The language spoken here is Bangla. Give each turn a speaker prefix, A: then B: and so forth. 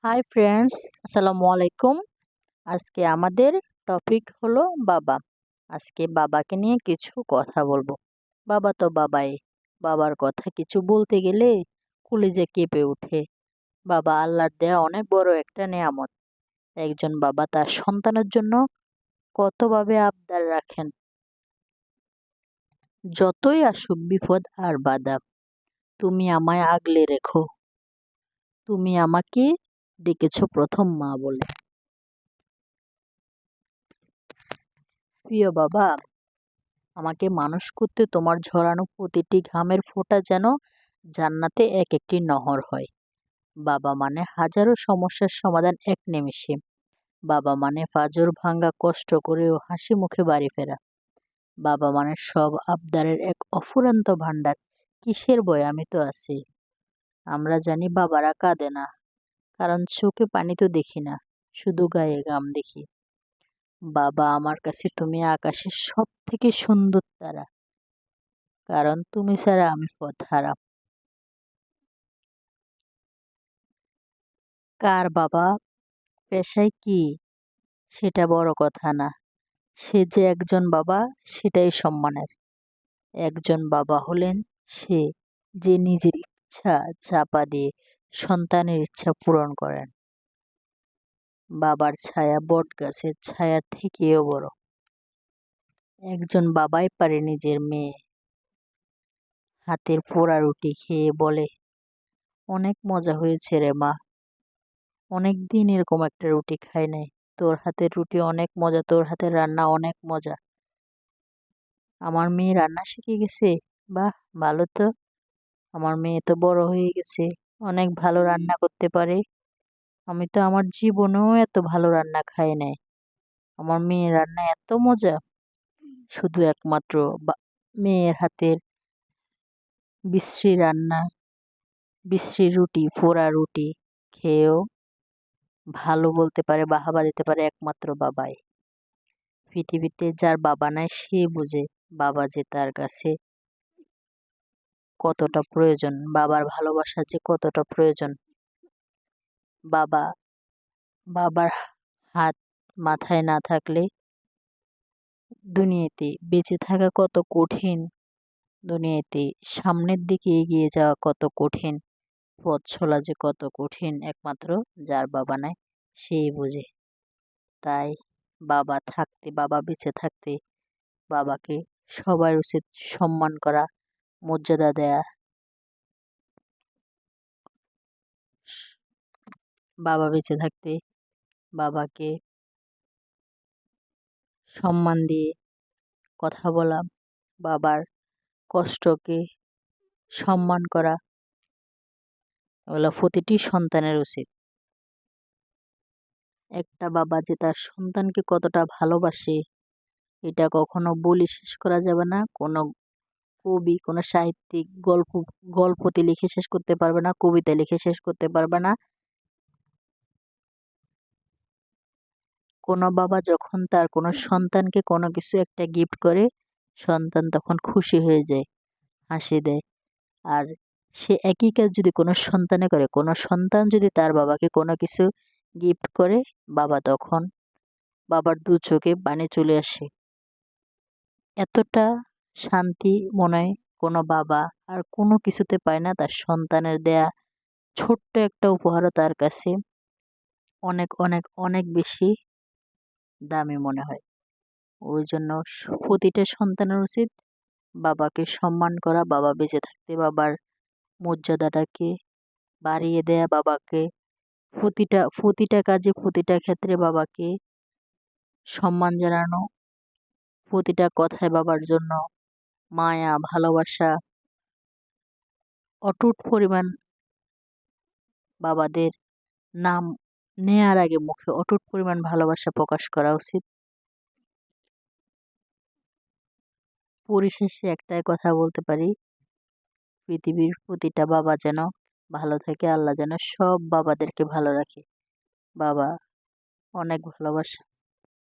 A: হাই ফ্রেন্ডস, আসসালামু আলাইকুম। আজকে আমাদের টপিক হলো বাবা। আজকে বাবাকে নিয়ে কিছু কথা বলবো। বাবা তো বাবাই, বাবার কথা কিছু বলতে গেলে কলিজা কেঁপে ওঠে। বাবা আল্লাহর দেয়া অনেক বড় একটা নেয়ামত। একজন বাবা তার সন্তানের জন্য কতভাবে আবদার রাখেন। যতই আসুক বিপদ আর বাধা, তুমি আমায় আগলে রেখো। তুমি আমাকে ডেকেছো প্রথম মা বলে। প্রিয় বাবা, আমাকে মানুষ করতে তোমার ঝরানো প্রতিটি ঘামের ফোঁটা যেন জান্নাতে এক একটি নহর হয়। বাবা মানে হাজারো সমস্যার সমাধান এক নিমেষে। বাবা মানে ফাজর ভাঙ্গা কষ্ট করেও হাসি মুখে বাড়ি ফেরা। বাবা মানে সব আবদারের এক অফুরন্ত ভান্ডার। কিসের ভয়, আমি তো আছি। আমরা জানি বাবারা কাঁদে না, কারণ চোখে পানি তো দেখি না, শুধু গায়ে ঘাম দেখি। বাবা, আমার কাছে তুমি আকাশের সব থেকে সুন্দর তারা, কারণ তুমি ছাড়া আমি পথহারা। কার বাবা পেশায় কি সেটা বড় কথা না, সে যে একজন বাবা সেটাই সম্মানের। একজন বাবা হলেন সে যে নিজের ইচ্ছা চাপা দিয়ে সন্তানের ইচ্ছা পূরণ করেন। বাবার ছায়া বট গাছের ছায়ার থেকেও বড়। একজন বাবাই পারে নিজের মেয়ে হাতের পোড়া রুটি খেয়ে বলে, অনেক মজা হয়েছে রে মা, অনেক দিন এরকম একটা রুটি খাই নাই। তোর হাতের রুটি অনেক মজা, তোর হাতের রান্না অনেক মজা। আমার মেয়ে রান্না শিখে গেছে, বাহ, ভালো তো। আমার মেয়ে তো বড় হয়ে গেছে, অনেক ভালো রান্না করতে পারে। আমি তো আমার জীবনেও এত ভালো রান্না খাই নাই। আমার মেয়ের রান্না এত মজা, শুধু একমাত্র মেয়ের হাতের বিশ্রী রান্না, বিশ্রী রুটি, ফোড়া রুটি খেয়েও ভালো বলতে পারে, বাহাবা দিতে পারে একমাত্র বাবাই। পৃথিবীতে যার বাবা নাই সে বুঝে বাবা যে তার কাছে কতটা প্রয়োজন, বাবার ভালোবাসা যে কতটা প্রয়োজন। বাবা বাবার হাত মাথায় না থাকলে দুনিয়াতে বেঁচে থাকা কত কঠিন, দুনিয়াতে সামনের দিকে এগিয়ে যাওয়া কত কঠিন, পথ চলা যে কত কঠিন, একমাত্র যার বাবা নাই সেই বুঝে। তাই বাবা বেঁচে থাকতে বাবাকে সবার উচিত সম্মান করা, মর্যাদা দেয়া। বাবা বেঁচে থাকতে বাবাকে সম্মান দিয়ে কথা বলা, বাবার কষ্টকে সম্মান করা, এগুলো প্রতিটি সন্তানের উচিত। একটা বাবা যে তার সন্তানকে কতটা ভালোবাসে এটা কখনো বলে শেষ করা যাবে না। কোনো কবি, কোনো সাহিত্যিক গল্পতে লিখে শেষ করতে পারবে না, কবিতা লিখে শেষ করতে পারবে না। কোনো বাবা যখন তার কোনো সন্তানকে কোনো কিছু একটা গিফট করে, সন্তান তখন খুশি হয়ে যায়, হাসি দেয়। আর সে একই কাজ যদি কোনো সন্তানে করে, কোনো সন্তান যদি তার বাবাকে কোনো কিছু গিফট করে, তখন বাবার দু চোখে পানি চলে আসে। এতটা শান্তি মনে হয় কোনো বাবা আর কোনো কিছুতে পায় না। তার সন্তানের দেয়া ছোট্ট একটা উপহারও তার কাছে অনেক অনেক অনেক বেশি দামি মনে হয়। ওই জন্য প্রতিটা সন্তানের উচিত বাবাকে সম্মান করা, বাবা বেঁচে থাকতে বাবার মর্যাদাটাকে বাড়িয়ে দেয়া, বাবাকে প্রতিটা কাজে প্রতিটা ক্ষেত্রে বাবাকে সম্মান জানানো, প্রতিটা কথায় বাবার জন্য মায়া ভালোবাসা, অটুট পরিমাণ বাবাদের নাম নেয়ার আগে মুখে অটুট পরিমাণ ভালোবাসা প্রকাশ করা উচিত। পরিশেষে একটাই কথা বলতে পারি, পৃথিবীর প্রতিটা বাবা যেন ভালো থাকে, আল্লাহ যেন সব বাবাদেরকে ভালো রাখে। বাবা অনেক ভালোবাসা।